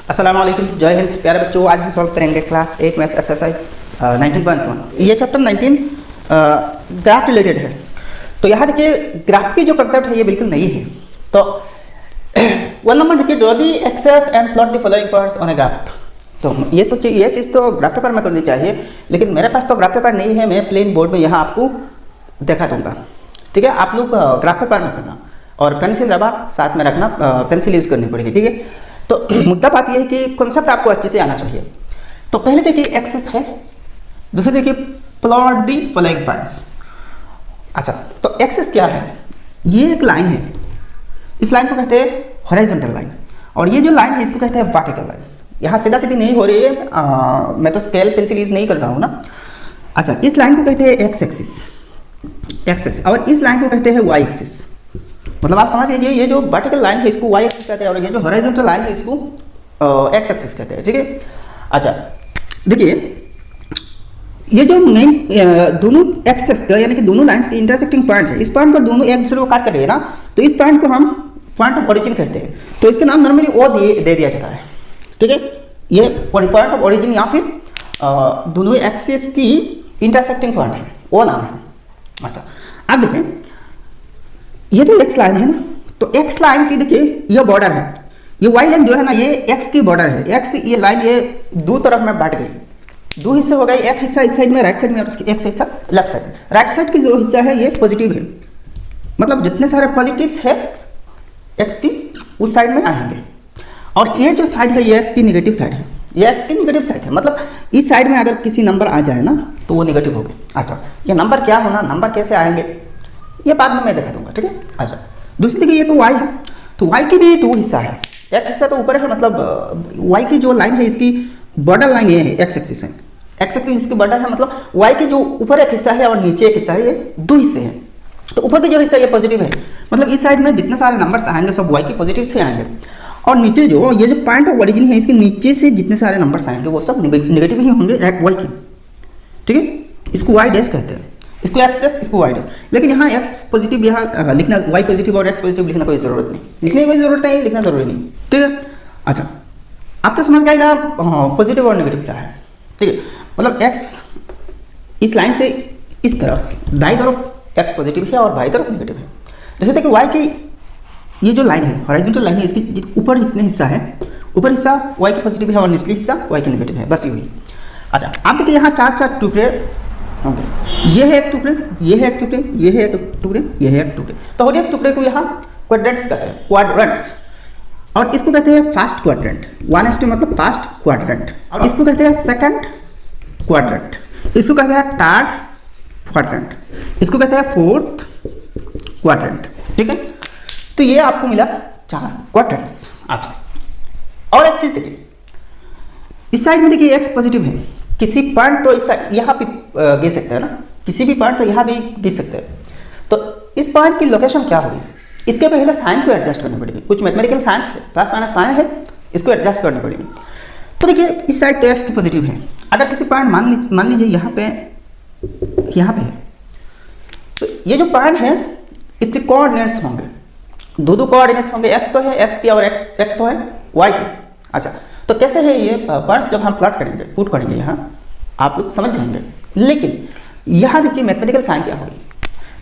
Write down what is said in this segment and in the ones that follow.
अस्सलाम वालेकुम, जय हिंद। प्यारे बच्चों, आज हम सॉल्व करेंगे क्लास 8 मैथ्स एक्सरसाइज 19.1। ये चैप्टर 19 ग्राफ रिलेटेड है। तो यहाँ देखिए, ग्राफ की जो कंसेप्ट है ये बिल्कुल नई है। तो 1 नंबर देखिए, draw the axes and plot the following points on a graph. तो ये चीज़ तो ग्राफ पेपर में करनी चाहिए, लेकिन मेरे पास तो ग्राफ पेपर नहीं है। मैं प्लेन बोर्ड में यहाँ आपको देखा दूंगा, ठीक है। आप लोग ग्राफ पेपर में करना और पेंसिल रबर साथ में रखना, पेंसिल यूज़ करनी पड़ेगी, ठीक है। तो मुद्दा बात यह है कि कॉन्सेप्ट आपको अच्छे से आना चाहिए। तो पहले देखिए एक्सेस है, दूसरे देखिए प्लॉट दी फॉलोइंग पॉइंट्स। अच्छा, तो एक्सेस क्या है? ये एक लाइन है, इस लाइन को कहते हैं हॉरिजॉन्टल लाइन, और ये जो लाइन है इसको कहते हैं वर्टिकल लाइन। यहाँ सीधा सीधी नहीं हो रही है, मैं तो स्केल पेंसिल यूज नहीं कर रहा हूँ ना। अच्छा, इस लाइन को कहते हैं एक्स एक्सिस, और इस लाइन को कहते हैं वाई एक्सिस। मतलब आप समझ लीजिए, ये जो वर्टिकल लाइन है इसको वाई एक्सिस कहते हैं, और ये जो हॉरिजॉन्टल लाइन है इसको एक्स एक्सिस कहते हैं, ठीक है। अच्छा देखिए, ये जो मेन दोनों एक्सेस का यानी कि दोनों लाइंस के इंटरसेक्टिंग पॉइंट है, इस पॉइंट पर दोनों एक दूसरे को काट कर रहे हैं ना, तो इस पॉइंट को हम पॉइंट ऑफ ओरिजिन कहते हैं। तो इसके नाम नॉर्मली ओ दे दिया जाता है, ठीक है। ये पॉइंट ऑफ ओरिजिन या फिर दोनों एक्सिस की इंटरसेक्टिंग पॉइंट है, वो नाम है। अच्छा, अब देखें, ये तो एक्स लाइन है ना, तो एक्स लाइन की देखिए ये बॉर्डर है, ये वाई लाइन जो है ना ये एक्स की बॉर्डर है। एक्स ये लाइन ये दो तरफ में बांट गई, दो हिस्से हो गए, एक हिस्सा इस साइड में राइट साइड में और एक हिस्सा लेफ्ट साइड में। राइट साइड की जो हिस्सा है ये पॉजिटिव है, मतलब जितने सारे पॉजिटिव्स है एक्स की उस साइड में आएंगे, और ये जो साइड है ये एक्स की निगेटिव साइड है, ये एक्स की निगेटिव साइड है। मतलब इस साइड में अगर किसी नंबर आ जाए ना तो वो निगेटिव हो गए। अच्छा, ये नंबर क्या होना, नंबर कैसे आएंगे, ये बाद में मैं दिखा दूंगा, ठीक है। अच्छा, दूसरी देखिए, ये तो वाई है, तो वाई की भी दो हिस्सा है, एक हिस्सा तो ऊपर है, मतलब वाई की जो लाइन है इसकी बॉर्डर लाइन ये है, एक्स एक्सिस है, एक्स एक्सिस इसकी बॉर्डर है। मतलब वाई की जो ऊपर एक हिस्सा है और नीचे एक हिस्सा है, ये दो हिस्से हैं। तो ऊपर की जो हिस्सा ये पॉजिटिव है, मतलब इस साइड में जितने सारे नंबर्स आएंगे सब वाई के पॉजिटिव से आएंगे, और नीचे जो ये जो पॉइंट ऑफ ओरिजिन है इसके नीचे से जितने सारे नंबर्स आएंगे वो सब निगेटिव ही होंगे वाई के, ठीक है। इसको वाई डैश कहते हैं, इसको एक्स डैश, इसको वाई डैश। लेकिन यहाँ एक्स पॉजिटिव यहाँ लिखना, वाई पॉजिटिव और एक्स पॉजिटिव लिखना कोई ज़रूरत नहीं, लिखने की कोई ज़रूरत नहीं, लिखना ज़रूरी नहीं, ठीक है। अच्छा, आप तो समझ गए ना पॉजिटिव और नेगेटिव क्या है, ठीक है। मतलब एक्स इस लाइन से इस तरफ दाईं तरफ एक्स पॉजिटिव है और बाईं तरफ नेगेटिव है। जैसे देखिए वाई की ये जो लाइन है हॉरिजॉन्टल लाइन है, इसकी ऊपर जितने हिस्सा है, ऊपर हिस्सा वाई के पॉजिटिव है और निचली हिस्सा वाई के नेगेटिव है, बस यही। अच्छा, आप देखिए यहाँ चार चार टुकड़े होंगे, ये है एक टुकड़े, ये है एक टुकड़े, ये है एक टुकड़े, ये है एक टुकड़े। तो हर एक टुकड़े को यहाँ क्वाड्रेंट्स कहते हैं, क्वाड्रेंट्स, और इसको कहते हैं फर्स्ट क्वाड्रेंट, 1 मतलब फर्स्ट क्वाड्रेंट, और इसको कहते हैं सेकंड क्वाड्रेंट, इसको कहते हैं थर्ड क्वाड्रेंट, इसको कहते हैं फोर्थ क्वाड्रेंट, ठीक है। तो ये आपको मिला 4 क्वाड्रेंट्स। अच्छा, और एक चीज देखिए, इस साइड में देखिए एक्स पॉजिटिव है, किसी पॉइंट तो इस यहाँ भी गिर सकते हैं ना, किसी भी पॉइंट तो यहाँ भी गिर सकते हैं। तो इस पॉइंट की लोकेशन क्या होगी, इसके पहले साइन को एडजस्ट करनी पड़ेगी। कुछ मैथमेटिकल साइंस है, प्लस माइनस साइन है, इसको एडजस्ट करनी पड़ेगी। तो देखिए इस साइड तो एक्स की पॉजिटिव है, अगर किसी पॉइंट मान लीजिए यहाँ पे है, तो ये जो पॉइंट है इसके कोऑर्डिनेट्स होंगे, दो कोऑर्डिनेट्स होंगे, एक्स तो है एक्स की और एक्स तो है वाई की। अच्छा, तो कैसे है ये पॉइंट्स जब हम प्लॉट करेंगे, पुट करेंगे यहाँ आप लोग समझ जाएंगे। लेकिन यहाँ देखिए मैथमेटिकल साइन क्या होगी,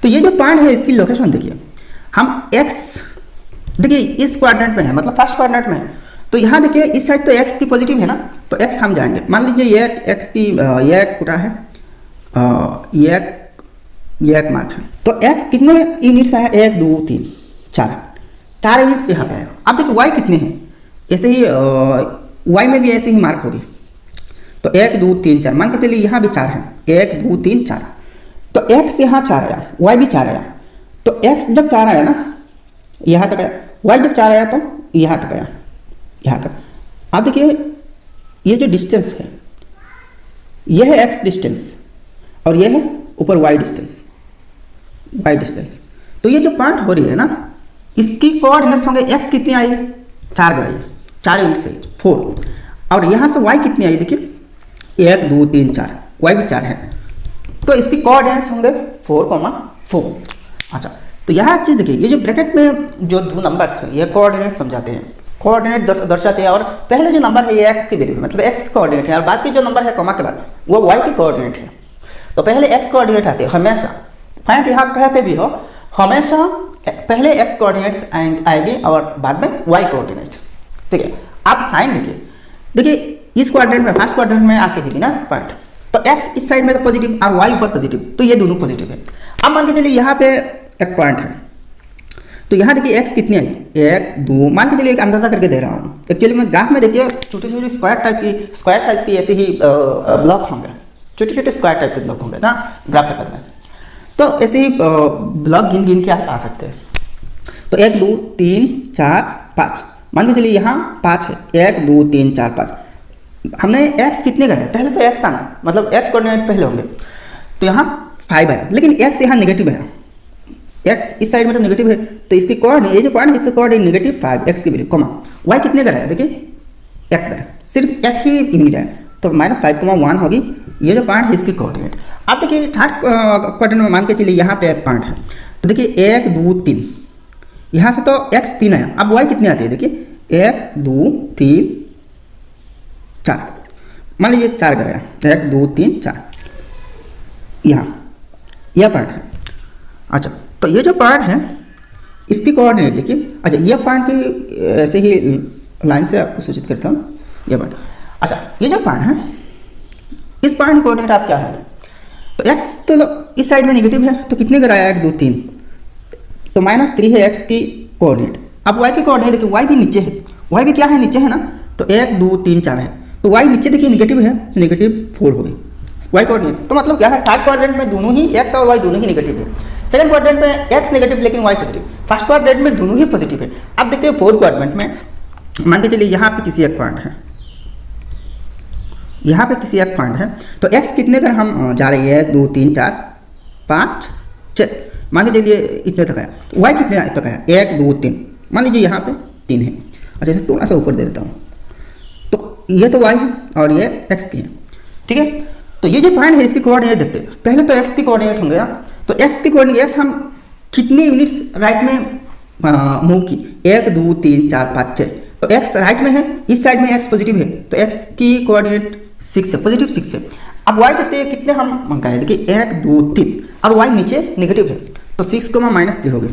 तो ये जो पॉइंट है इसकी लोकेशन देखिए, हम एक्स देखिए इस क्वाड्रेंट में है, मतलब फर्स्ट क्वाड्रेंट में है, तो यहाँ देखिए इस साइड तो एक्स की पॉजिटिव है ना, तो एक्स हम जाएंगे, मान लीजिए ये एक्स की ये एक पूरा है, ये एक मार्क है, तो एक्स कितने यूनिट्स है, 1 2 3 4 यूनिट्स यहाँ पे है। अब देखिए वाई कितने हैं, ऐसे ही वाई में भी ऐसे ही मार्क होगी, तो 1 2 3 4, मान के चलिए यहाँ भी 4 है, 1 2 3 4, तो एक्स यहाँ 4 आया, वाई भी 4 आया, तो एक्स जब 4 आया ना यहाँ तक आया, वाई जब 4 आया तो यहाँ तक आया, यहाँ तक। अब देखिए ये जो डिस्टेंस है ये है एक्स डिस्टेंस और ये है ऊपर वाई डिस्टेंस, तो ये जो पॉइंट हो रही है ना इसकी कोऑर्डिनेट्स होंगे, एक्स कितनी आई 4 गई, 4 यूनिट से 4, और यहाँ से वाई कितनी आई देखिए 1 2 3 4, वाई भी 4 है, तो इसकी कोऑर्डिनेट्स होंगे 4,4। अच्छा, तो यहाँ एक चीज़ देखिए, ये जो ब्रैकेट में जो 2 नंबर्स हैं ये कोऑर्डिनेट्स समझाते हैं, कोऑर्डिनेट दर्शाते हैं, और पहले जो नंबर है ये एक्स की वैल्यू है, मतलब एक्स की कोऑर्डिनेट है, और बाद की जो नंबर है कॉमा के बाद वो वाई की कोऑर्डिनेट है। तो पहले एक्स कोऑर्डिनेट आते हैं हमेशा, पॉइंट यहाँ कहीं पे भी हो हमेशा पहले एक्स कोऑर्डिनेट्स आएगी और बाद में वाई कोऑर्डिनेट। ठीक है, आप साइन देखिए इस क्वाड्रेंट में फर्स्ट क्वाड्रेंट में आके गिरी ना पॉइंट, तो एक्स इस साइड में तो पॉजिटिव और वाई ऊपर पॉजिटिव, तो ये दोनों पॉजिटिव है। अब मान के चलिए यहाँ पे एक पॉइंट है, तो यहाँ देखिए एक्स कितनी आई 1 2, मान के चलिए एक अंदाजा करके दे रहा हूँ। एक्चुअली मैं ग्राफ में देखिए छोटी छोटी स्क्वायर टाइप की स्क्वायर साइज की ऐसे ही ब्लॉक होंगे, छोटे छोटे स्क्वायर टाइप के ब्लॉक होंगे ना ग्राफ पेपर में, तो ऐसे ही ब्लॉक गिन गिन के आप आ सकते हैं। तो 1 2 3 4 5, मान के चलिए यहाँ 5 है, 1 2 3 4 5। हमने x कितने करे, पहले तो x आना, मतलब x कोऑर्डिनेट पहले होंगे, तो यहाँ 5 आया, लेकिन x यहाँ नेगेटिव है, x इस साइड में तो नेगेटिव है, तो इसकी कोऑर्डिनेट ये जो पॉइंट है इससे कोऑर्डिनेट नेगेटिव 5 x की वैल्यू कॉमा y कितने कराया देखिए 1 करा, सिर्फ एक ही यूनिट है, तो -5,1 होगी ये जो पॉइंट है इसकी कोऑर्डिनेट। अब देखिए थर्ड क्वाड्रेंट में मान के चलिए यहाँ पे एक पॉइंट है, तो देखिए 1 2 3, यहाँ से तो x 3 आया, अब y कितने आती है देखिए 1 2 3 4, मान लीजिए 4 कराया 1 2 3 4, यहाँ यह पॉइंट है। अच्छा, तो ये जो पॉइंट है इसकी कोऑर्डिनेट देखिए, अच्छा ये पॉइंट भी ऐसे ही लाइन से आपको सूचित करता हूँ, ये पॉइंट। अच्छा, ये जो पॉइंट है इस पॉइंट की कोऑर्डिनेट आप क्या है, तो x तो इस साइड में नेगेटिव है, तो कितने कराया 1 2 3, तो -3 है x की कोऑर्डिनेट। अब y की कोऑर्डिनेट देखिए y भी नीचे है, y भी क्या है नीचे है ना, तो 1 2 3 4 है, तो y नीचे देखिए नेगेटिव है, -4 हो गई y कोऑर्डिनेट। तो मतलब क्या है थर्ड क्वाड्रेंट में दोनों ही x और y दोनों ही नेगेटिव है, सेकंड क्वाड्रेंट में x नेगेटिव लेकिन y पॉजिटिव, फर्स्ट क्वाड्रेंट में दोनों ही पॉजिटिव है। अब देखते हैं फोर्थ क्वाड्रेंट में, मान के चलिए यहाँ पे किसी एक पॉइंट है, यहाँ पे किसी एक पॉइंट है, तो x कितने कर हम जा रहे हैं 1 2 3 4 5 6, मान के चलिए इतने तक आया, तो y कितने तक आया 1 2 3, मान लीजिए यहाँ पे 3 है। अच्छा, इसे थोड़ा सा ऊपर दे देता हूँ, तो ये तो y है और ये x की है, ठीक है। तो ये जो पॉइंट है इसकी कोऑर्डिनेट देखते हैं, पहले तो x की कोऑर्डिनेट होंगे ना, तो x की कोऑर्डिनेट x हम कितने यूनिट्स राइट में मूव की 1 2 3 4 5 6, तो x राइट में है, इस साइड में x पॉजिटिव है, तो x की कोऑर्डिनेट 6 है, पॉजिटिव 6 है। अब y देखते हैं कितने हम मंगाए, देखिए 1 2 3 और y नीचे नेगेटिव है, तो 6 -3 हो गए,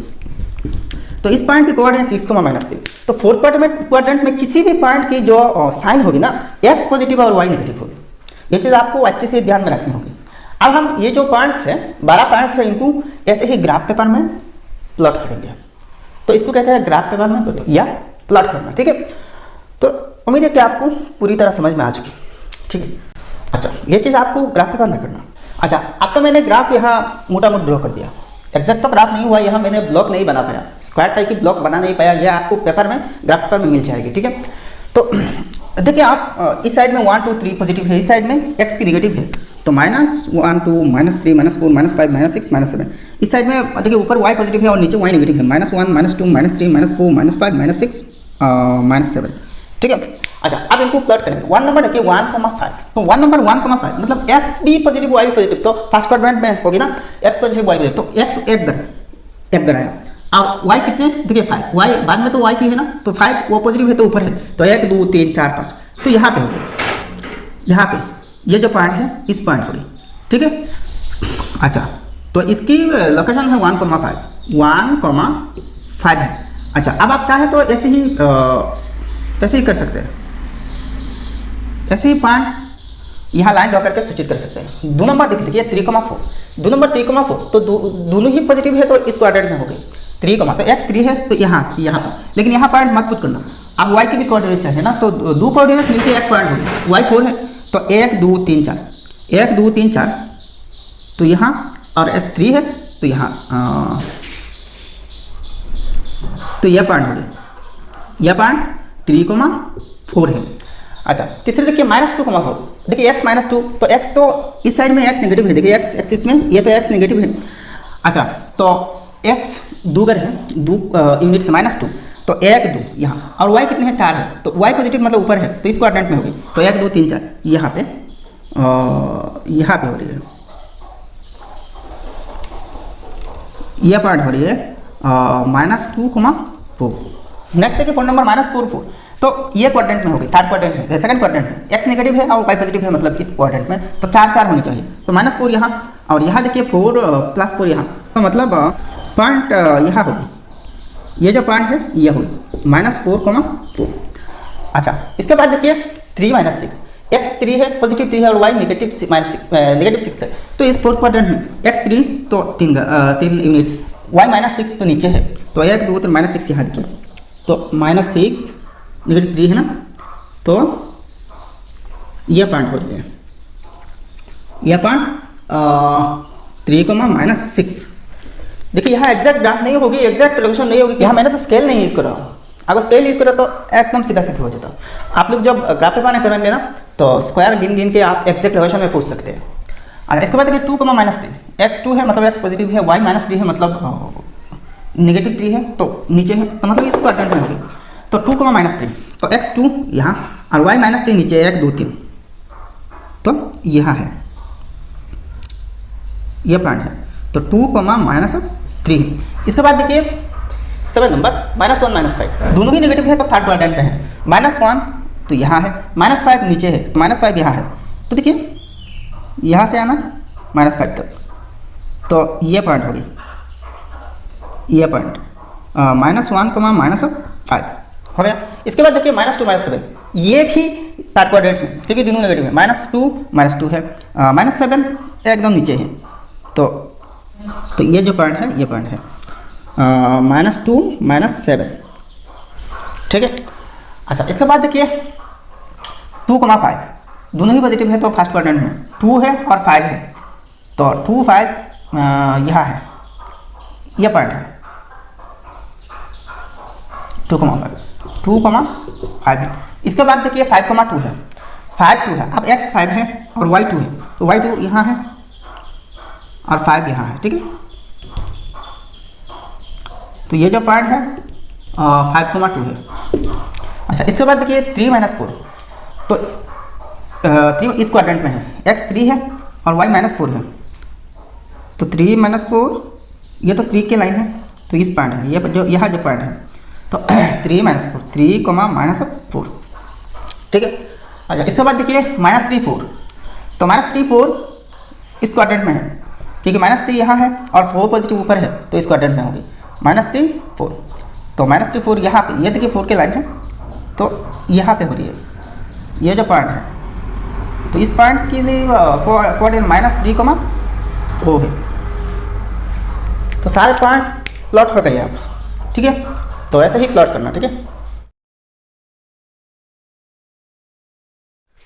तो इस पॉइंट की कोऑर्डिनेट 6 -3। तो फोर्थ क्वाड्रेंट में किसी भी पॉइंट की जो साइन होगी ना x पॉजिटिव और y नेगेटिव होगी, ये चीज़ आपको अच्छे से ध्यान में रखनी होगी। अब हम ये जो पॉइंट्स है 12 पॉइंट्स है, इनको ऐसे ही ग्राफ पेपर में प्लॉट करेंगे, तो इसको कहते हैं ग्राफ पेपर में या प्लॉट करना, ठीक है। तो उम्मीद है कि आपको पूरी तरह समझ में आ चुकी, ठीक है। अच्छा, ये चीज़ आपको ग्राफ पेपर में करना। अच्छा, अब तो मैंने ग्राफ यहाँ मोटा मोटा ड्रॉ कर दिया, एग्जैक्ट तो ग्राफ नहीं हुआ, यहाँ मैंने ब्लॉक नहीं बना पाया, स्क्वायर टाइप की ब्लॉक बना नहीं पाया, यह आपको पेपर में ग्राफ पेपर में मिल जाएगी, ठीक है। तो देखिए आप इस साइड में 1 2 3 पॉजिटिव है, इस साइड में x की नेगेटिव है, तो -1 2 -3 -4 -5 -6 -7, इस साइड में देखिए ऊपर y पॉजिटिव है और नीचे y नेगेटिव है, -1 -2 -3 -4 -5 -6 -7, ठीक है। अच्छा, अब इनको प्लॉट करेंगे, 1 नंबर देखिए 1,5, तो 1 नंबर 1,5 मतलब x भी पॉजिटिव y भी पॉजिटिव, तो फर्स्ट क्वाड्रेंट में होगी ना x पॉजिटिव y पॉजिटिव, तो x एक दर आया, अब y कितने देखिए 5, y बाद में तो y की है ना, तो 5 वो पॉजिटिव है तो ऊपर है, तो 1 2 3 4 5, तो यहाँ पे हो गया, यहाँ पे ये जो पॉइंट है इस पॉइंट हो गई, ठीक है। अच्छा, तो इसकी लोकेशन है 1,5 है। अच्छा, अब आप चाहे तो ऐसे ही कर सकते हैं, ऐसे ही पॉइंट यहाँ लाइन ड्रॉ करके सूचित कर सकते हैं। 2 नंबर देखिए 3,4, 2 नंबर 3,4, तो दोनों ही पॉजिटिव है, तो इस क्वाड्रेंट में हो गई 3, तो x 3 है, तो यहाँ पर, लेकिन यहाँ पॉइंट मत पुट करना, अब y की भी कोऑर्डिनेट चाहिए ना, तो 2 कोऑर्डिनेट्स मिलकर एक पॉइंट होगी, y 4 है, तो 1 2 3 4 1 2 3 4, तो यहाँ और s 3 है, तो यहाँ तो यह पॉइंट हो गया, यह पॉइंट 3,4 है। अच्छा, तीसरे देखिए -2,4, देखिए x -2, तो x तो इस साइड में x नेगेटिव है, देखिए x एक्सिस में ये तो x नेगेटिव है। अच्छा, तो x 2 है, 2 यूनिट से -2, तो 1 2 यहाँ, और y कितने हैं 4 है, तो y पॉजिटिव मतलब ऊपर है, तो इस क्वाड्रेंट में होगी, तो 1 2 3 4 यहाँ पे हो रही है, यह पॉइंट हो रही है -2,4, नेक्स्ट देखिए 4 नंबर -4 तो ये क्वाड्रेंट में होगी, थर्ड क्वाड्रेंट में, सेकंड क्वाड्रेंट में एक्स नेगेटिव है और वाई पॉजिटिव है, मतलब इस क्वाड्रेंट में तो 4 होनी चाहिए। तो -4 यहाँ और यहाँ देखिए 4 + 4 यहाँ, तो मतलब पॉइंट यहाँ होगी, ये जो पॉइंट है ये होगी -4,4। अच्छा इसके बाद देखिए 3 - 6, एक्स 3 है, पॉजिटिव 3 है और वाई नेगेटिव -6 है। तो इस फोर्थ क्वाड्रेंट में एक्स 3 तो 3 यूनिट, वाई -6 तो नीचे है, तो 1 2 3 -6 यहाँ देखिए, तो -6 -3 है ना, तो ये पॉइंट हो रही है, ये पॉइंट 3, -6। देखिए यहाँ एग्जैक्ट डाट नहीं होगी, एग्जैक्ट लोकेशन नहीं होगी, यहाँ मैंने तो स्केल नहीं यूज़ करा। अगर स्केल यूज़ करा तो एकदम सीधा सीधा हो जाता। आप लोग जब ग्राफ पेपर करेंगे ना तो स्क्वायर गिन के आप एग्जैक्ट लोकेशन में पूछ सकते हैं। अच्छा इसके बाद देखिए 2, -3, एक्स 2 है मतलब एक्स पॉजिटिव है, वाई -3 है मतलब नेगेटिव 3 है, तो नीचे है, तो मतलब इस क्वाड्रेंट में होगी। तो 2, -3 तो एक्स 2 यहाँ और वाई -3 नीचे, 1 2 3, तो यहाँ है, ये पॉइंट है। तो 2, -3। इसके बाद देखिए 7 नंबर -1 -5 दोनों ही नेगेटिव है, तो थर्ड क्वाड्रेंट में है। -1 तो यहाँ है, -5 नीचे है, तो -5 यहाँ है। तो देखिए यहाँ से आना -5 तक, तो ये पॉइंट होगी, ये पॉइंट -1, -5 हो गया। इसके बाद देखिए -2 -7 ये भी थर्ड क्वाड्रेंट में, क्योंकि दोनों नेगेटिव है। -2 है, -7 एकदम नीचे है, तो ये जो पॉइंट है ये पॉइंट है -2 -7, ठीक है। अच्छा इसके बाद देखिए 2, 5 दोनों ही पॉजिटिव है, तो फर्स्ट क्वाड्रेंट में 2 है और 5 है, तो 2 5 यहाँ है, ये पॉइंट है 2, 5 है। इसके बाद देखिए 5, 2 है, 5 2 है, अब x 5 है और y 2 है, तो y 2 यहाँ है और 5 यहाँ है, ठीक है। तो ये जो पॉइंट है 5, 2 है। अच्छा इसके बाद देखिए 3 -4 तो 3 इस क्वाड्रेंट में है, x 3 है और y -4 है, तो 3 -4 ये तो 3 के लाइन है, तो इस पॉइंट है, ये जो यहाँ जो पॉइंट है, तो 3 -4 3, -4, ठीक है। अच्छा इसके बाद देखिए -3 4 तो -3 4 इस क्वाड्रेंट में है, क्योंकि -3 यहाँ है और 4 पॉजिटिव ऊपर है, तो इस क्वाड्रेंट में होगी -3 4। तो -3 4 यहाँ पे, ये देखिए 4 के लाइन है, तो यहाँ पे हो रही है, ये जो पॉइंट है, तो इस पॉइंट के लिए कोऑर्डिनेट -3, 4 है। तो सारे पॉइंट्स प्लॉट हो गए आप, ठीक है। तो ऐसे ही प्लॉट करना, ठीक है।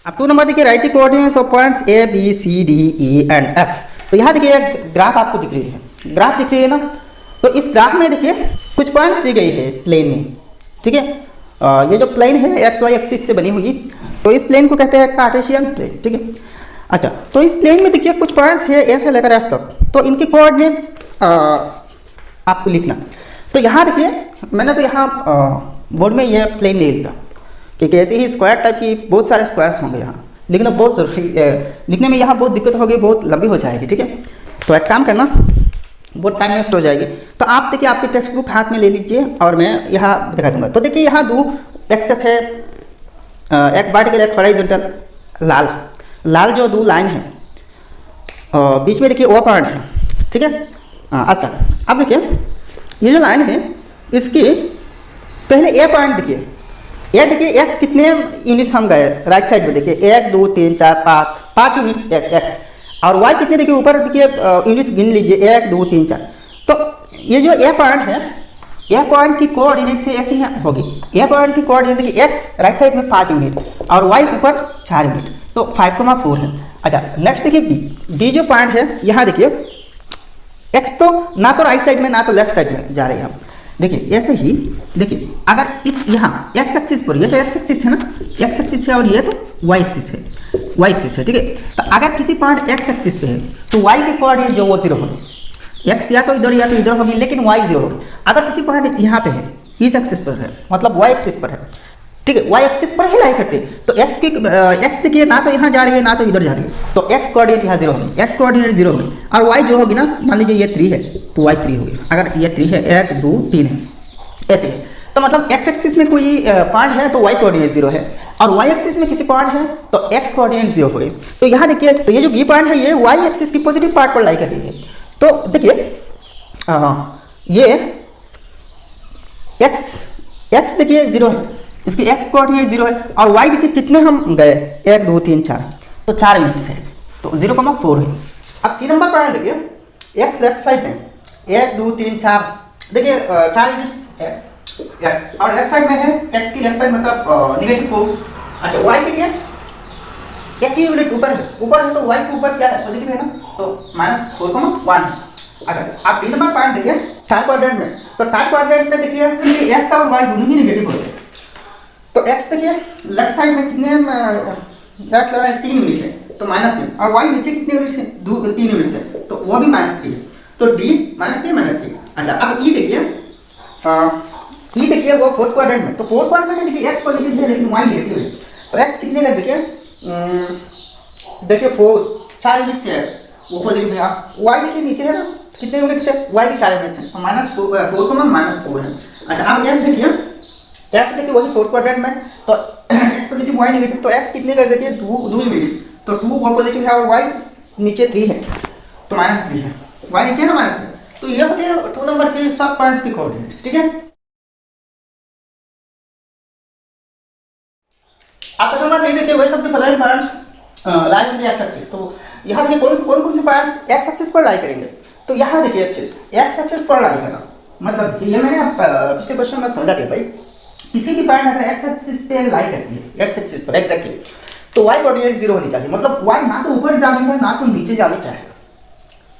अब 2 नंबर देखिए write the coordinates of points A B C D E and F। तो यहाँ देखिए एक ग्राफ आपको दिख रही है, ग्राफ दिख रही है ना, तो इस ग्राफ में देखिए कुछ पॉइंट्स दी गई है इस प्लेन में, ठीक है। ये जो प्लेन है XY एक्सिस से बनी हुई, तो इस प्लेन को कहते हैं कार्टेशियन प्लेन, ठीक है। अच्छा तो इस प्लेन में देखिए कुछ पॉइंट्स है A से लेकर F तक, तो इनके कोऑर्डिनेट्स आपको लिखना। तो यहाँ देखिए मैंने तो यहाँ बोर्ड में ये प्लेन नहीं लिखा, क्योंकि ऐसे ही स्क्वायर टाइप की बहुत सारे स्क्वायर्स होंगे यहाँ, लिखना बहुत जरूरी, लिखने में यहाँ बहुत दिक्कत होगी, बहुत लंबी हो जाएगी, ठीक है। तो एक काम करना, बहुत टाइम वेस्ट हो जाएगी, तो आप देखिए आपकी टेक्स्ट बुक हाथ में ले लीजिए और मैं यहाँ दिखा दूंगा। तो देखिए यहाँ 2 एक्सेस है, एक वर्टिकल एक हॉरिजॉन्टल, लाल जो 2 लाइन है, बीच में देखिए ओ पॉइंट है, ठीक है। अच्छा अब देखिए ये जो लाइन है इसकी पहले ए पॉइंट देखिए, ये देखिए एक्स कितने यूनिट्स हम गए राइट साइड में, देखिए 1 2 3 4 5 यूनिट्स एक्स, और वाई कितने देखिए ऊपर देखिए यूनिट्स गिन लीजिए 1 2 3 4। तो ये जो ए पॉइंट है, ए पॉइंट की कोऑर्डिनेट से ऐसी होगी, ए पॉइंट की कोऑर्डिनेट देखिए एक्स राइट साइड में 5 यूनिट और वाई ऊपर 4 यूनिट, तो 5, 4 है। अच्छा नेक्स्ट देखिए बी जो पॉइंट है, यहाँ देखिए एक्स तो ना तो राइट साइड में ना तो लेफ्ट साइड में जा रहे हैं हम, देखिए ऐसे ही देखिए अगर इस यहाँ एक्स एक्सिस पर, ये तो एक्स एक्सिस है ना, एक्स एक्सिस है और ये तो वाई एक्सिस है, वाई एक्सिस है, ठीक है। तो अगर किसी पॉइंट एक्स एक्सिस पे है तो वाई की कोऑर्डिनेट जो वो 0 होगी, एक्स या तो इधर होगी, लेकिन वाई 0 होगी। अगर किसी पॉइंट यहाँ पे है, इस एक्सिस पर है, मतलब वाई एक्सिस पर है, ठीक है, वाई एक्सिस पर ही लाई करते, तो एक्स देखिए ना तो यहाँ जा रही है ना तो इधर जा रही है, तो एक्स कोऑर्डिनेट यहाँ 0 होगी, एक्स कोऑर्डिनेट 0 होगी, और वाई जो होगी ना, मान लीजिए ये 3 है तो वाई 3 होगी, अगर ये 3 है 1 2 3 है, ऐसे है। तो मतलब एक्स एक्सिस में कोई पॉइंट है तो वाई कोऑर्डिनेट 0 है, और वाई एक्सिस में किसी पॉइंट है तो एक्स कोऑर्डिनेट 0 है। तो यहाँ देखिए, तो ये जो बी पॉइंट है ये वाई एक्सिस की पॉजिटिव पार्ट पर लाई कर रही है। तो देखिए ये एक्स देखिए 0 है, इसकी एक्स कोऑर्डिनेट 0 है, और वाई देखिए कितने हम गए 1 2 3 4, तो 4 यूनिट्स है, तो 0,4 है। अब सी नंबर पॉइंट देखिए एक्स लेफ्ट साइड में 1 2 3 4, देखिए 4 यूनिट्स है एक्स, और लेफ्ट साइड में है एक्स की लेफ्ट साइड मतलब -4। अच्छा वाई देखिए एक ही यूनिट ऊपर है तो वाई के ऊपर क्या है, पॉजिटिव है ना, तो -4,1। अच्छा आप बी नंबर पॉइंट देखिए थर्ड क्वाड्रेंट में, तो थर्ड क्वाड्रेंट में देखिए एक्स और वाई दोनों ही नेगेटिव होते हैं। तो एक्स देखिए लेफ्ट साइड में कितने एक्स लगा है 3 यूनिट है तो -3, और वाई नीचे कितने यूनिट है 3 यूनिट है तो वो भी -3 है, तो डी -3। अच्छा अब ई देखिए वो फोर्थ क्वाड्रेंट में, तो फोर्थ क्वाड्रेंट में देखिए एक्स पॉजिटिव है लेकिन वाई नेगेटिव है, तो एक्स कितने का देखिए 4 यूनिट्स है एक्स वो पॉजिटिव है, वाई देखिए नीचे है ना कितने यूनिट्स है, वाई भी 4 यूनिट्स है तो -4 है। अच्छा अब एफ देखिए वही फोर्थ क्वाड्रेंट में, तो एक्स पॉजिटिव वाई नेगेटिव, तो एक्स कितने कर देती है 2 यूनिट्स, तो 2 वो पॉजिटिव है और वाई नीचे 3 है तो -3 है, वाई नीचे ना -3। तो ये होते हैं 2 नंबर के सब पॉइंट्स के कोऑर्डिनेट्स, ठीक है। आप क्वेश्चन नंबर 3 देखिए, which of the following points lie on the x axis, तो यहाँ देखिए कौन से पॉइंट्स एक्स एक्सिस पर लाई करेंगे, तो यहाँ देखिए एक्स एक्सिस पर लाई करना मतलब ये मैंने पिछले क्वेश्चन में समझा दिया भाई, किसी भी पॉइंट अगर एक्स एक्सिस पे लाई करती है एक्स एक्सिस पर एग्जैक्टली, तो वाई कोऑर्डिनेट 0 होनी चाहिए, मतलब वाई ना तो ऊपर जानी है ना तो नीचे जानी चाहिए,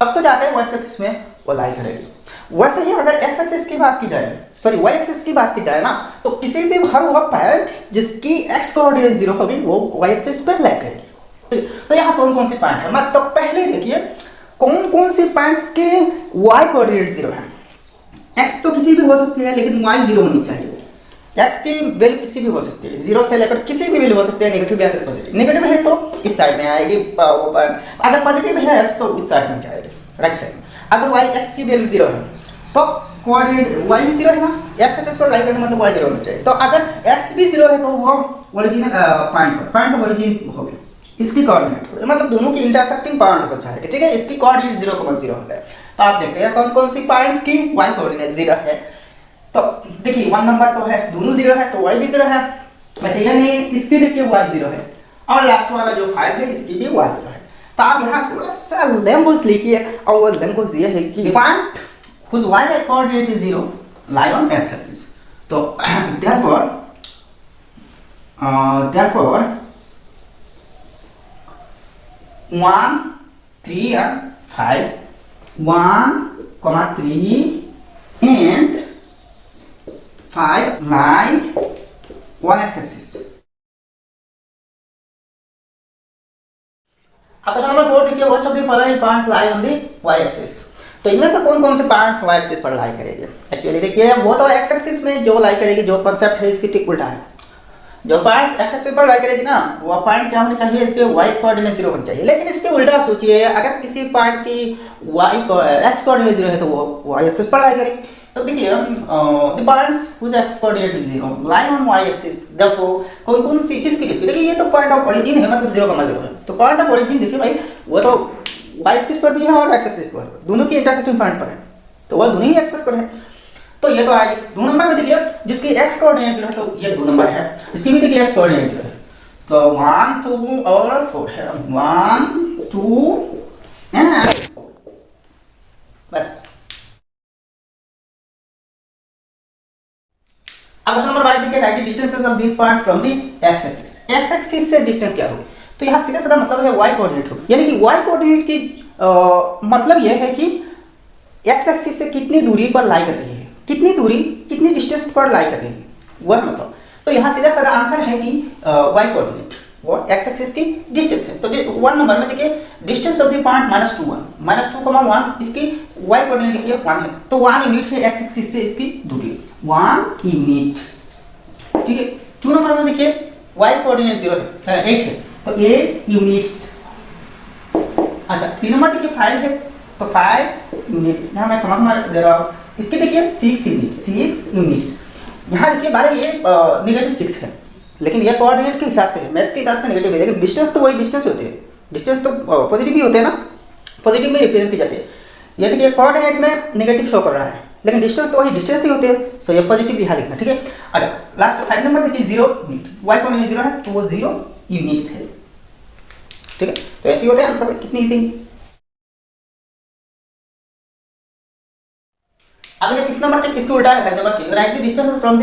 तब तो जाकर वाई एक्सिस में वो लाई करेगी। वैसे ही अगर एक्स एक्सिस की बात की जाए, सॉरी वाई एक्सिस की बात की जाए ना, तो किसी भी हर वो पॉइंट जिसकी एक्स कोऑर्डिनेट 0 होगी वो वाई एक्सिस पर लाई करेगी। तो यहाँ कौन से पॉइंट है, मतलब तो पहले देखिए कौन से पॉइंट्स के वाई कोऑर्डिनेट 0 है। एक्स तो किसी भी हो सकती है लेकिन वाई 0 होनी चाहिए, एक्स की वैल्यू किसी भी हो सकती है, 0 से लेकर किसी भी वैल्यू हो सकती है, नेगेटिव या फिर पॉजिटिव। नेगेटिव है तो इस साइड में आएगी, अगर पॉजिटिव है एक्स तो इस साइड में जाएगी राइट साइड में। अगर वाई एक्स की वैल्यू 0 है तो कोऑर्डिनेट वाई भी 0 है ना, एक्स एक्सिस पर लाई करना मतलब वाई 0 होना चाहिए। तो अगर एक्स भी 0 है तो वो ओरिजिनल पॉइंट ओरिजिन होगी, इसकी कोऑर्डिनेट मतलब दोनों की इंटरसेक्टिंग पॉइंट हो जाएगा, ठीक है। इसकी कोऑर्डिनेट 0,0 होता है। तो आप देखते हैं कौन सी पॉइंट्स की वाई कोऑर्डिनेट 0 है। तो देखिए 1 नंबर तो है, दोनों 0 है तो वाई भी 0 है, अच्छा यानी इसकी देखिए वाई 0 है, और लास्ट वाला जो 5 है इसकी भी वाई 0 है। तो आप यहाँ थोड़ा सा लैंग्वेज लिखिए, और वो लैंग्वेज ये है कि point whose y coordinate is 0 lie on x axis। तो therefore 1 3 and 5 1, 3 and 5 lie on x axis। अब क्वेश्चन नंबर 4 देखिए, which of the following points lie on the y axis. तो इनमें से कौन से पॉइंट्स y एक्सिस पर लाई करेंगे। एक्चुअली देखिए वो तो x एक्सिस में जो लाई करेगी, जो कांसेप्ट है इसकी ठीक उल्टा है। जो पॉइंट्स x एक्सिस पर लाई करेगी ना, वो पॉइंट क्या होने चाहिए, इसके y कोऑर्डिनेट 0 होना चाहिए। लेकिन इसके उल्टा सोचिए, अगर किसी पॉइंट की x कोऑर्डिनेट 0 है तो वो y एक्सिस पर लाई करेगी। तो देखिए the points whose x coordinate is 0 lie on y axis, therefore कौन सी किसकी देखिए, ये तो पॉइंट ऑफ ओरिजिन है, मतलब 0,0 है। तो पॉइंट ऑफ ओरिजिन देखिए भाई वो तो y एक्सिस पर भी है और x एक्सिस पर, दोनों की इंटरसेक्टिंग पॉइंट पर है, तो वो दोनों ही एक्सिस पर है। तो ये तो आएगी 2 नंबर में देखिए, जिसकी x कोऑर्डिनेट 0 है तो ये 2 नंबर है, इसकी भी देखिए x कोऑर्डिनेट 0 है। तो 1 2 और 4 है, 1 2 एंड 4 बस। अब क्वेश्चन नंबर 5 देखिए, write the distances of these points from the x axis. x axis से डिस्टेंस क्या होगी, तो यहाँ सीधा सीधा मतलब है y कोऑर्डिनेट होगी, यानी कि y कोऑर्डिनेट की मतलब यह है कि x एक्सिस से कितनी दूरी पर लाई कर रही है, कितनी डिस्टेंस पर लाई कर रही है, वह मतलब। तो यहाँ सीधा साधा आंसर है कि y कोऑर्डिनेट वो x एक्सिस की डिस्टेंस है। तो 1 नंबर में देखिए डिस्टेंस ऑफ द पॉइंट -2,1 इसकी y कोऑर्डिनेट देखिए 1 है, तो 1 यूनिट है x एक्सिस से इसकी दूरी 1 यूनिट, ठीक है। 2 नंबर में देखिए y कोऑर्डिनेट 0 है 8 है, तो 8 यूनिट्स। अच्छा 3 नंबर देखिए 5 है, तो 5 यूनिट, यहाँ मैं कमा दे रहा हूँ। इसके देखिए 6 यूनिट्स। यहाँ देखिए बारे ये -6 है, लेकिन ये कोऑर्डिनेट के हिसाब से है, मैथ्स के हिसाब से नेगेटिव है, लेकिन डिस्टेंस तो वही डिस्टेंस होते हैं, डिस्टेंस तो पॉजिटिव ही होते हैं ना, पॉजिटिव में रिप्रेजेंट की जाती है। ये देखिए कोऑर्डिनेट में नेगेटिव शो कर रहा है, लेकिन डिस्टेंस तो वही डिस्टेंस ही होते हैं, सो ये पॉजिटिव यहाँ लिखना, ठीक है। अच्छा लास्ट 5 नंबर देखिए 0 यूनिट, y कोऑर्डिनेट 0 है तो वो 0 यूनिट्स है, ठीक है। तो ऐसे होते हैं आंसर, कितनी इजी। अब ये 6 नंबर टिक इसको उल्टा है, 5 नंबर की right the distance from the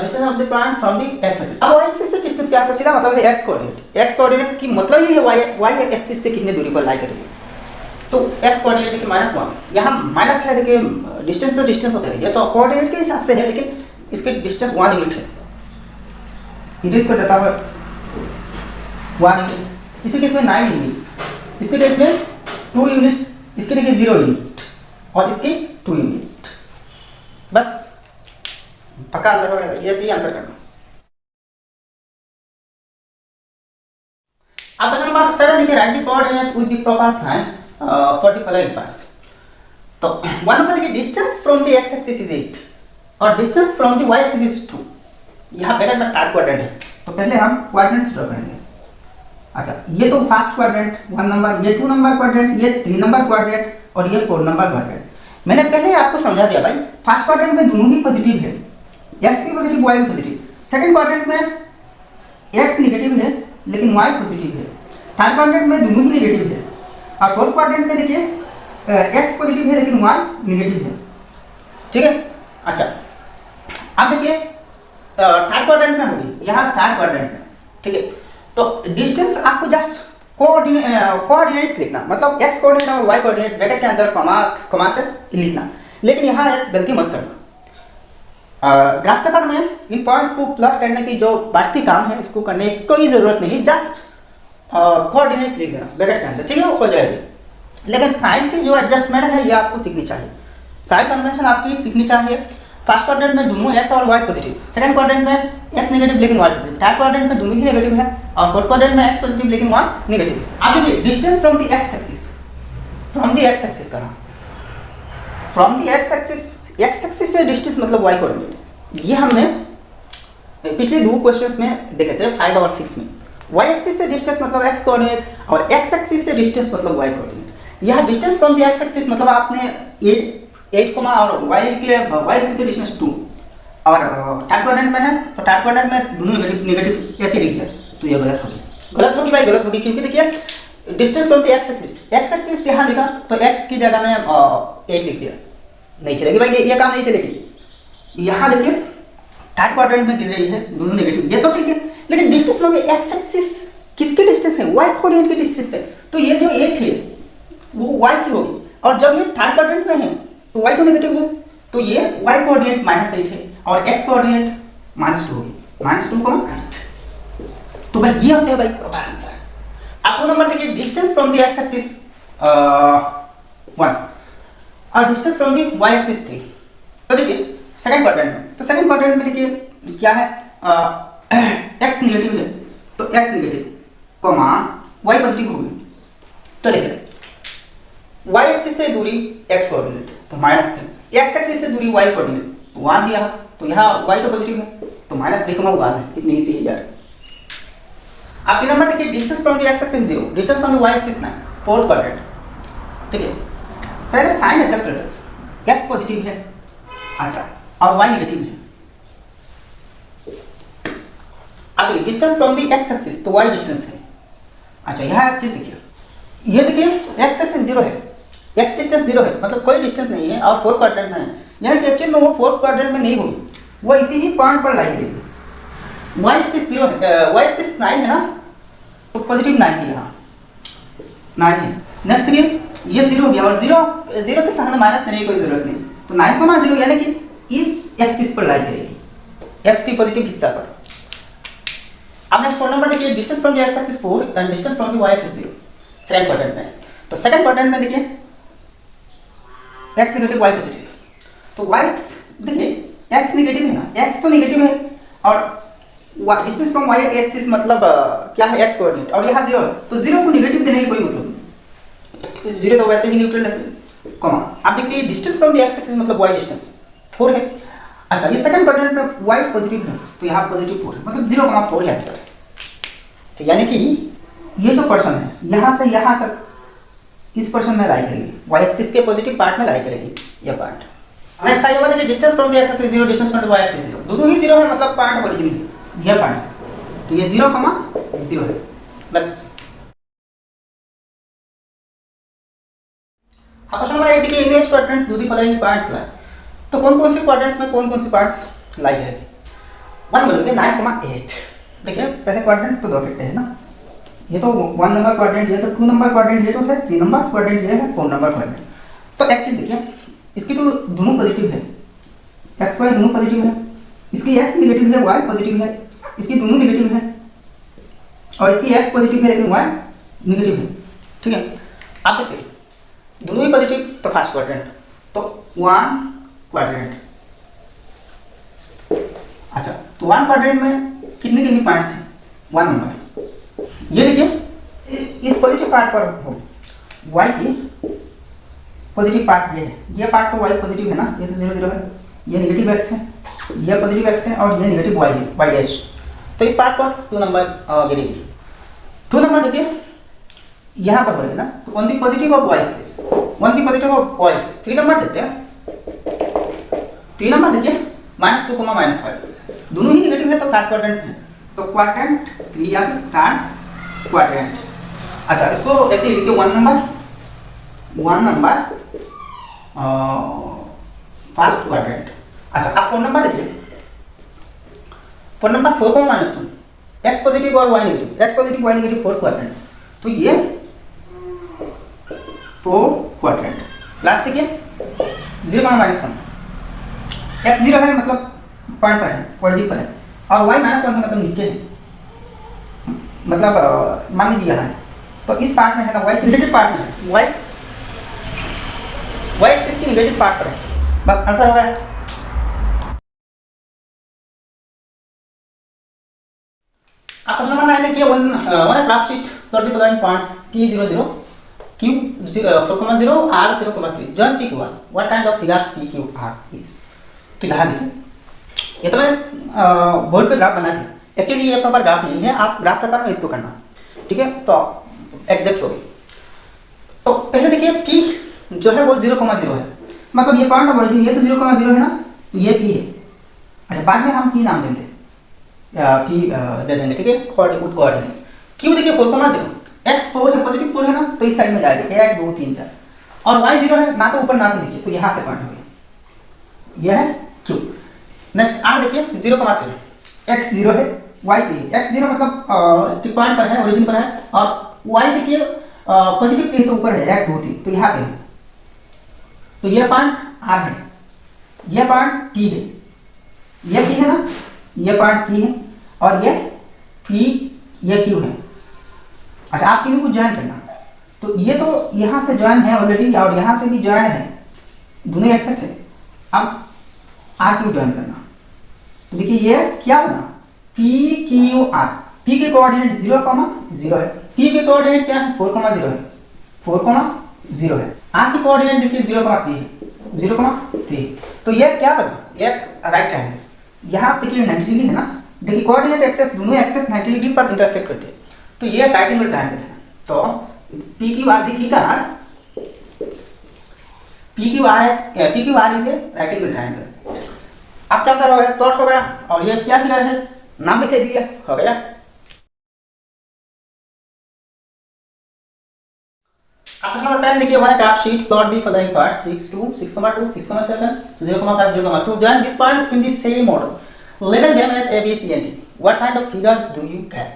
distance of the point from the x axis. अब y एक्सिस से डिस्टेंस क्या है, तो सीधा मतलब है x कोऑर्डिनेट, x कोऑर्डिनेट की मतलब ये है y एक्सिस से कितने दूरी पर लाई करेंगे, तो x कोऑर्डिनेट देखिए -1, यहाँ माइनस है, देखिए डिस्टेंस तो डिस्टेंस होता है, ये तो कोऑर्डिनेट के हिसाब से है, लेकिन इसके डिस्टेंस 1 यूनिट है, इंक्रीज कर देता है 1 यूनिट, इसी केस में 9 यूनिट्स, इसके केस में 2 यूनिट्स, इसके देखिए 0 यूनिट और इसके 2 यूनिट, बस पक्का आंसर होगा, ये सही आंसर करना। अब क्वेश्चन नंबर 7 देखिए write the coordinates with the proper science for the following parts. तो 1 नंबर देखिए distance from the x axis is 8 और distance from the y axis is 2, यहाँ ब्रैकेट में थर्ड क्वाड्रेंट है, तो पहले हम क्वाड्रेंट्स ड्रॉ करेंगे। अच्छा ये तो फर्स्ट क्वाड्रेंट 1 नंबर, ये 2 नंबर क्वाड्रेंट, ये 3 नंबर क्वाड्रेंट और ये 4 नंबर क्वाड्रेंट। मैंने पहले आपको समझा दिया भाई, फर्स्ट क्वाड्रेंट में दोनों ही पॉजिटिव है, x भी पॉजिटिव y भी पॉजिटिव, सेकंड क्वाड्रेंट में x नेगेटिव है लेकिन y पॉजिटिव है, थर्ड क्वाड्रेंट में दोनों ही नेगेटिव है, और फोर्थ क्वाड्रेंट में देखिए x पॉजिटिव है लेकिन y नेगेटिव है, ठीक है। अच्छा अब देखिए थर्ड क्वाड्रेंट में होगी, यहाँ थर्ड क्वाड्रेंट में, ठीक है। तो डिस्टेंस आपको जस्ट कोऑर्डिनेट्स लिखना, मतलब x कोऑर्डिनेट और y कोऑर्डिनेट ब्रैकेट के अंदर कॉमा से लिखना, लेकिन यहाँ एक गलती मत करना। ग्राफ पेपर में इन पॉइंट्स को प्लॉट करने की जो बाकी काम है इसको करने की कोई ज़रूरत नहीं, जस्ट कोऑर्डिनेट्स लिख देना ब्रैकेट के अंदर, ठीक है, वो हो जाएगी। लेकिन साइन की जो एडजस्टमेंट है ये आपको सीखनी चाहिए, साइन कन्वेंशन आपकी सीखनी चाहिए। फर्स्ट क्वाड्रेंट में दोनों x और y पॉजिटिव, सेकंड क्वाड्रेंट में x नेगेटिव लेकिन y पॉजिटिव, थर्ड क्वाड्रेंट में दोनों ही नेगेटिव है और फोर्थ क्वाड्रेंट में x पॉजिटिव लेकिन y नेगेटिव। अब देखिए distance from the x axis, from the x axis कहाँ, फ्रॉम द x एक्सिस से डिस्टेंस मतलब y कोऑर्डिनेट, ये हमने पिछले 2 क्वेश्चंस में देखे थे 5 और 6 में। y एक्सिस से डिस्टेंस मतलब x कोऑर्डिनेट और x एक्सिस से डिस्टेंस मतलब y कोऑर्डिनेट। यह distance from the x axis मतलब आपने 8 और y के लिए y एक्सिस से डिस्टेंस 2 और थर्ड क्वाड्रेंट में है तो थर्ड क्वाड्रेंट में दोनों नेगेटिव ऐसे लिख दिया, तो ये गलत होगी भाई, गलत होगी, क्योंकि देखिए distance from the x axis यहाँ लिखा तो x की जगह में 8 लिख दिया, नहीं चलेगी भाई, ये काम नहीं चलेगी। यहाँ देखिए थर्ड क्वाड्रेंट में गिर रही है दोनों नेगेटिव, ये तो ठीक है, लेकिन डिस्टेंस फ्रॉम x एक्सिस किसकी डिस्टेंस है, y कोऑर्डिनेट की डिस्टेंस है, तो ये जो 8 है वो y की होगी, और जब ये थर्ड क्वाड्रेंट में है तो y तो नेगेटिव है, तो ये y कोऑर्डिनेट -8 है और x कोऑर्डिनेट -2 होगी, -2,8। तो भाई ये होते हैं भाई प्रॉपर आंसर। आपको नंबर देखिए distance from the x axis 1 और distance from the y axis 3। तो देखिए सेकंड क्वाड्रेंट में, तो सेकंड क्वाड्रेंट में देखिए क्या है, x नेगेटिव है तो x negative comma y positive होगी, तो देखिए y एक्सिस से दूरी x कोऑर्डिनेट तो -3, x एक्सिस से दूरी y कोऑर्डिनेट तो 1 दिया, तो यहाँ y तो पॉजिटिव है तो -3,1 है, कितनी इजी है यार। आप 3 नंबर देखिए distance from the x axis 0, distance from the y axis 9, fourth quadrant, ठीक है। पहले साइन एडजस्ट कर लो, x पॉजिटिव है अच्छा और y नेगेटिव है। अब देखिए distance from the x axis तो y डिस्टेंस है, अच्छा यहाँ एक चीज देखिए, ये देखिए x एक्सिस 0 है, x डिस्टेंस 0 है मतलब कोई डिस्टेंस नहीं है और फोर्थ क्वाड्रेंट में है, यानी कि एक्चुअली में वो फोर्थ क्वाड्रेंट में नहीं होगी, वो इसी ही पॉइंट पर लाई करेगी। y एक्सिस 0 है, y एक्सिस 9 है ना, तो पॉजिटिव 9 है, यहाँ 9 है। नेक्स्ट देखिए ये 0 हो गया और 0 के सामने माइनस देने की कोई जरूरत नहीं, तो 9,0 यानी कि इस एक्सिस पर लाई करेगी, x की पॉजिटिव हिस्सा पर। अब नेक्स्ट 4 नंबर देखिए distance from the x axis 4 and distance from the y axis 0, second quadrant में, तो सेकंड क्वाड्रेंट में देखिए x नेगेटिव y पॉजिटिव, तो y देखिए x नेगेटिव है ना, x तो नेगेटिव है और डिस्टेंस फ्रॉम y एक्सिस मतलब क्या है x कोऑर्डिनेट और यहाँ 0 है, तो 0 को नेगेटिव देने की कोई मतलब नहीं, 0 तो वैसे ही न्यूट्रल है, कॉमा। आप देखिए distance from the x axis मतलब y डिस्टेंस 4 है, अच्छा ये सेकंड क्वाड्रेंट में y पॉजिटिव है तो यहाँ पॉजिटिव 4 मतलब 0,4 है आंसर। तो यानी कि ये जो पर्सन है यहाँ से यहाँ तक इस पर्सन में लाई करेगी, y एक्सिस के पॉजिटिव पार्ट में लाई करेगी ये part. Next find out the distance from the x axis 0 distance from the y axis 0, दोनों ही 0 है मतलब पार्ट ओरिजिन ये पार्ट, तो ये 0,0 है बस। क्वेश्चन नंबर 8 देखिए image quadrants do the following parts lie, तो कौन कौन से क्वाड्रेंट्स में कौन कौन से पार्ट्स लाई करेंगे। 1 बोलोगे 9,8। देखिए पहले क्वाड्रेंट्स तो दो लिखते हैं ना, ये तो 1 नंबर क्वाड्रेंट, ये तो 2 नंबर क्वाड्रेंट, ये तो है 3 नंबर क्वाड्रेंट, ये है 4 नंबर क्वाड्रेंट। तो एक चीज देखिए इसकी तो दोनों पॉजिटिव है, एक्स वाई दोनों पॉजिटिव है, इसकी एक्स नेगेटिव है वाई पॉजिटिव है, इसकी दोनों नेगेटिव है, और इसकी एक्स पॉजिटिव है लेकिन वाई नेगेटिव है। ठीक है, आप देखते हैं दोनों ही पॉजिटिव तो फर्स्ट क्वाड्रेंट, तो 1 क्वाड्रेंट। अच्छा तो 1 क्वाड्रेंट में कितने कितने पार्ट्स हैं, 1 नंबर। ये देखिए इस पॉजिटिव पार्ट पर हो y की पॉजिटिव पार्ट ये है, ये पार्ट तो y पॉजिटिव है ना, ये से 0 0 है, ये नेगेटिव x है, ये पॉजिटिव x है और ये नेगेटिव y है y डैश। तो इस पार्ट पर 2 नंबर गिरेगी। 2 नंबर देखिए यहाँ पर होगा ना, तो on the positive of y axis, on the positive of y axis 3 number देते हैं। 3 नंबर देखिए -2, -5 दोनों ही नेगेटिव है तो थर्ड क्वाड्रेंट है, तो क्वाड्रेंट 3 या थर्ड क्वाड्रेंट। अच्छा इसको ऐसे ही लिखिए 1 नंबर फर्स्ट क्वाड्रेंट। अच्छा अब 4 नंबर देखिए, 4 नंबर 4, -1 एक्स पॉजिटिव और Y negative, X positive Y negative fourth quadrant, तो ये 4 क्वाड्रेंट। लास्ट देखिए 0,-1 एक्स 0 है मतलब पॉइंट पर है, पॉजिटिव पर है, और y -1 है मतलब नीचे है, मतलब मान लीजिए यहाँ है, तो इस पार्ट में है ना y नेगेटिव पार्ट में है, y एक्सिस की नेगेटिव पार्ट पर है, बस आंसर हो गया। आप क्वेश्चन नंबर 9 देखिए, one graph sheet plot the following points P 0 0 Q 4,0 R 0,3 join P Q R, what kind of figure P Q R is। तो यहाँ देखिए ये तो मैं बोर्ड पे ग्राफ बना दिया, एक्चुअली ये प्रॉपर ग्राफ नहीं है, आप ग्राफ पेपर में इसको करना, ठीक है, तो एग्जैक्ट हो गई। तो पहले देखिए P जो है वो 0,0 है, मतलब ये पॉइंट ऑफ ओरिजिन, ये तो 0,0 है ना, तो ये P है। अच्छा बाद में हम P नाम देंगे, P दे देंगे, ठीक है, कोऑर्डिनेट्स। Q देखिए 4,0 x 4 है, पॉजिटिव 4 है ना, तो इस साइड में जाएगा 1 2 3 4, और y 0 है ना, तो ऊपर ना तो नीचे, तो यहाँ पे पॉइंट हो गया, ये है Q। नेक्स्ट R देखिए 0,3 x 0 है y P है, x 0 मतलब पॉइंट पर है, ओरिजिन पर है, और y देखिए पॉजिटिव P तो ऊपर है 1 2 3, तो यहाँ पे है, तो ये पॉइंट R है, ये पॉइंट P है, ये P है ना, ये पॉइंट P है, और ये P ये Q है। अच्छा आप तीनों को ज्वाइन करना, तो ये तो यहाँ से ज्वाइन है ऑलरेडी, और यहाँ से भी ज्वाइन है, दोनों एक्सेस है। अब R Q ज्वाइन करना, तो देखिए ये क्या बना, P Q R, P के कोऑर्डिनेट 0,0 है, Q के कोऑर्डिनेट क्या है 4,0 है, 4,0 है, R की कोऑर्डिनेट देखिए 0,3 है, 0,3, तो ये क्या बना, ये राइट ट्रायंगल। यहाँ देखिए 90 डिग्री है ना, देखिए कोऑर्डिनेट एक्सेस दोनों एक्सेस 90 डिग्री पर इंटरसेक्ट करते हैं, तो ये राइट एंगल ट्रायंगल है। तो P Q R the figure P Q R is a right angle triangle. अब क्या हो गया, प्लॉट हो गया, और ये क्या फिगर है, नाम लिख दिया, हो गया। अब नंबर 10 देखिए, one graph sheet plot the following part 6 2 6,2 6,7 0,5 0,2 join these points in the same order, label them as A B C and D, what kind of figure do you get।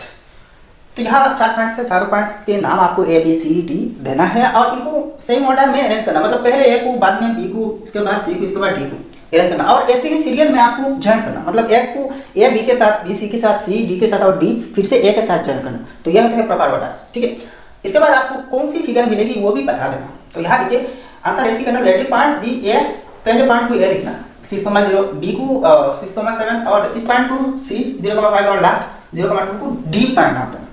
तो यहाँ 4 पॉइंट्स है, चारों points के नाम आपको A B C D देना है, और इनको सेम ऑर्डर में अरेंज करना, मतलब पहले A को, बाद में B को, इसके बाद C को, इसके बाद D को अरेंज करना, और ऐसे ही सीरियल में आपको ज्वाइन करना, मतलब A को A B के साथ, B C के साथ, C D के साथ, और D फिर से A के साथ ज्वाइन करना, तो यह होता है प्रॉपर ऑर्डर, ठीक है। इसके बाद आपको कौन सी फिगर मिलेगी वो भी बता देना। तो यहाँ देखिए आंसर ऐसे करना, रिलेटिव पॉइंट्स B A, पहले पॉइंट को A लिखना 6,0, B को 6,7, और इस पॉइंट को C 0,5, और लास्ट 0,2 को D पॉइंट नाम देना।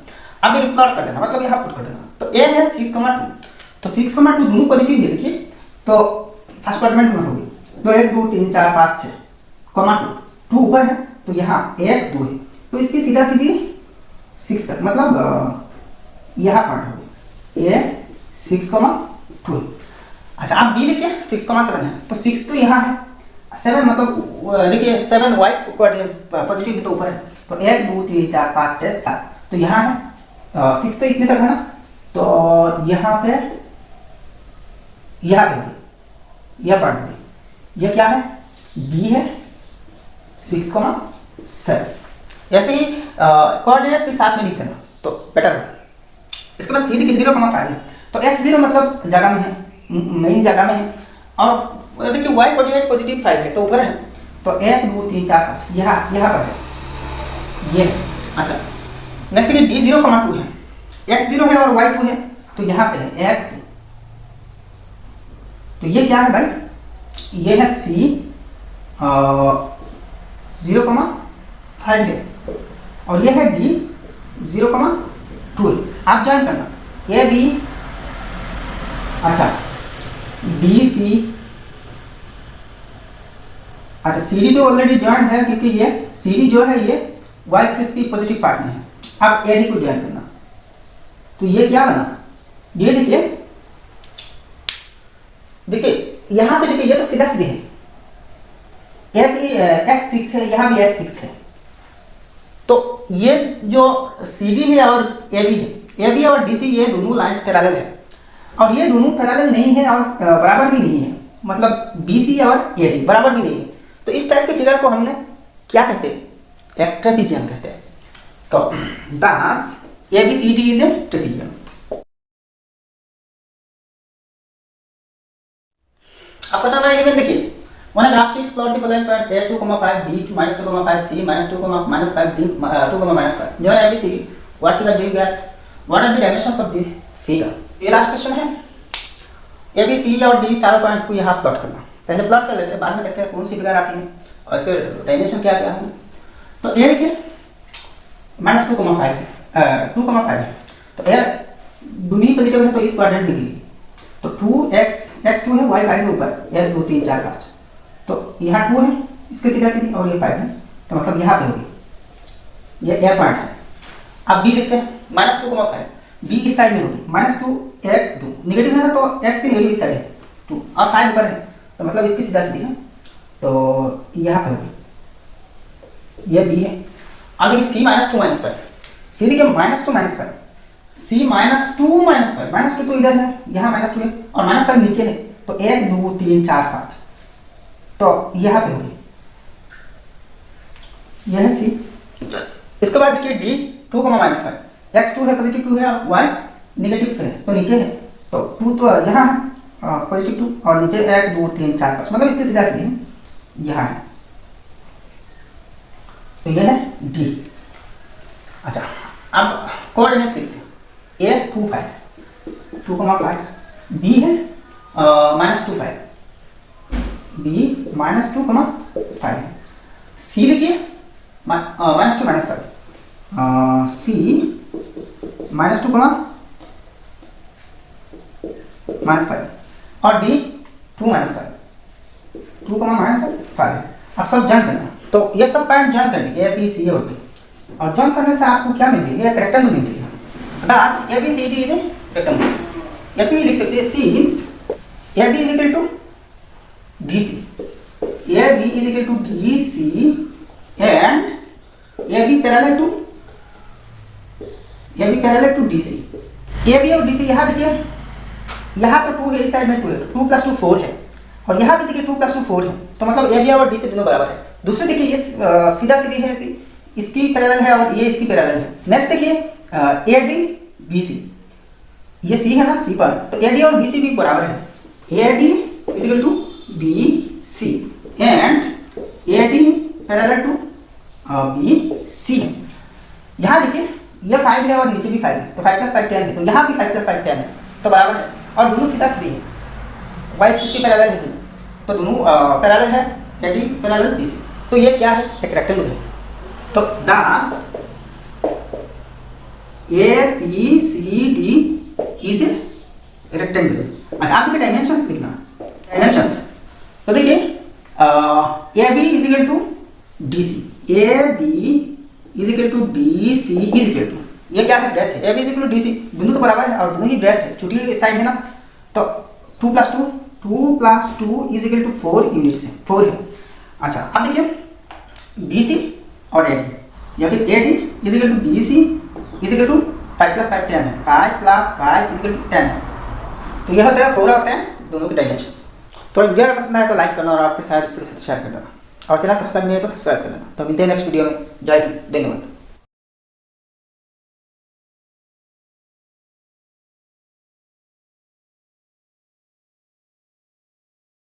अब ये प्लॉट कर देना, मतलब यहाँ पुट कर देना, तो A है 6,2, तो 6,2 दोनों पॉजिटिव है, देखिए, तो फर्स्ट क्वाड्रेंट में होगी, तो 1 2 3 4 5 6, 2 ऊपर है तो यहाँ 1 2 है, तो इसकी सीधा सीधी 6 तक, मतलब यह पॉइंट हो गया ए 6,2। अच्छा आप बी देखिए 6,7 है, तो 6 तो यहाँ है, 7 मतलब देखिए 7 वाई कोऑर्डिनेट्स पॉजिटिव तो ऊपर है, तो 1 2 3 4 5 6 7, तो यहाँ है 6 तो इतने तक है ना, तो यहाँ पे यह पॉइंट है, यह क्या है बी है 6,7। ऐसे ही कोऑर्डिनेट्स भी साथ में लिख देना तो बेटर होगा। इसके बाद सी देखिए 0,5 है, तो x0 मतलब जगह में है, मेन जगह में है, और देखिए y कोऑर्डिनेट पॉजिटिव 5 है तो ऊपर है, तो 1 2 3 4 5 यहाँ पर है ये। अच्छा नेक्स्ट देखिए d 0,2 है, x0 है और y2 है, तो यहाँ पे है 1 2, तो ये क्या है भाई, ये है c 0,5 है, और ये है d 0,2 है। आप ज्वाइन करना ए बी, अच्छा बी सी, अच्छा सी डी तो ऑलरेडी ज्वाइन है क्योंकि ये सी डी जो है ये वाई एक्सिस की पॉजिटिव पार्ट में है। अब ए डी को ज्वाइन करना, तो ये क्या बना, ये देखिए यहाँ पे देखिए ये तो सीधा सीधे है, ए बी x6 है, यहाँ भी x6 है, तो ये जो सी डी है और ए बी है, ए बी और डी सी ये दोनों लाइन्स पैरेलल है, और ये दोनों पैरेलल नहीं है और बराबर भी नहीं है, मतलब बी सी और ए डी बराबर भी नहीं है, तो इस टाइप के फिगर को हमने क्या कहते हैं, एक ट्रेपीजियम कहते हैं। तो thus ABCD is a trapezium। अब क्वेश्चन नंबर 11 देखिए, on a graph sheet plot the following points A 2,5 B -2,5 C -2,5 D 2,5 given ABCD, what figure do you get, what are the dimensions of this figure। ये last question है, A B सी और D चारों points को यहाँ plot करना, पहले plot कर लेते हैं, बाद में देखते हैं कौन सी फिगर आती है और इसके डायमेंशन क्या क्या है। तो ये देखिए -2,5 है, 2,5 है, तो ये दोनों ही पॉजिटिव है तो इस क्वाड्रेंट में गिरी, तो 2x2 है, y5 है ऊपर, 1 2 3 4 5, तो यहाँ 2 है इसके सीधा सीधी और ये 5 है, तो मतलब यहाँ पे होगी ये ए पॉइंट है। अब बी देखते हैं -2,5, बी इस साइड में होगी, -2 1 2 नेगेटिव है ना, तो x की नेगेटिव इस साइड है 2 और 5 ऊपर है, तो मतलब इसकी सीधा सीधी है, तो यहाँ पे होगी ये बी है। अब देखिए c -2 -5, सी देखिए -2 -5, c -2 -5 तो इधर है, यहाँ -2 है और -5 नीचे है, तो 1 2 3 4 5, तो यहाँ पे होगी यह है c। इसके बाद देखिए d 2,5, x2 है पॉजिटिव 2 है और y नेगेटिव है तो नीचे है, तो 2 तो यहाँ है पॉजिटिव 2 और नीचे 1 2 3 4 5, मतलब इसके सीधा सीधे है यहाँ है, तो यह है d। अच्छा अब कोऑर्डिनेट्स लिखते हैं, a 2,5 b है -2,5, b -2,5 है, c देखिए -2 -5, c -2, -5 और d 2 -5 है। अब सब जान करना, तो ये सब पॉइंट जान करनी ए बी सी और डी, और जान करने से आपको क्या मिल रही है, एक रेक्टेंगल मिल रही है। बस A B C D is a rectangle, ऐसे ही लिख सकते हैं since A B is equal to D C, A B is equal to D C and A B parallel to D C. A B और D C यहाँ देखिए, यहाँ तो 2 है, इस साइड में 2 है, 2 + 2 4 है, और यहाँ भी देखिए 2 + 2 4 है, तो मतलब ए बी और डी सी दोनों बराबर है। दूसरे देखिए ये सीधा सीधी है, इसकी पैरेलल है और ये इसकी पैरेलल है। नेक्स्ट देखिए ए डी बी सी, ये सी है ना, सी पर, तो ए डी और बी सी भी बराबर है, A D is equal to B C and A D parallel to B C. यहाँ देखिए ये 5 है और नीचे भी 5 है, तो 5 + 5 10 है, तो यहाँ भी 5 + 5 10 है, तो बराबर है, और दोनों सीधा सीधी है, y एक्सिस की पैरेलल है, तो दोनों पैरेलल है, A D parallel B C, तो ये क्या है, एक रेक्टेंगल है। तो thus A B C D is a rectangle. अच्छा आप देखिए डायमेंशंस लिखना, डायमेंशंस, तो देखिए A B is equal to D C, A B is equal to D C is equal to, ये क्या है, ब्रेथ है, A B is equal to D C, दोनों तो बराबर है और दोनों ही ब्रेथ है, छोटी साइड है ना, तो 2 + 2 इज इक्वल टू 4 यूनिट से 4 है। अच्छा अब देखिए बी सी और ए डी, या फिर A D is equal to B C is equal to 5 + 5 10 है, 5 + 5 इज इक्वल टू 10 है। तो यह होता है 4 होते हैं दोनों के डायमेंशंस। तो वीडियो अगर पसंद आए तो लाइक करना और आपके साथ दोस्तों के साथ शेयर कर देना और चैनल सब्सक्राइब नहीं है तो सब्सक्राइब कर देना। तो मिलते हैं नेक्स्ट वीडियो में। जय हिंद, धन्यवाद।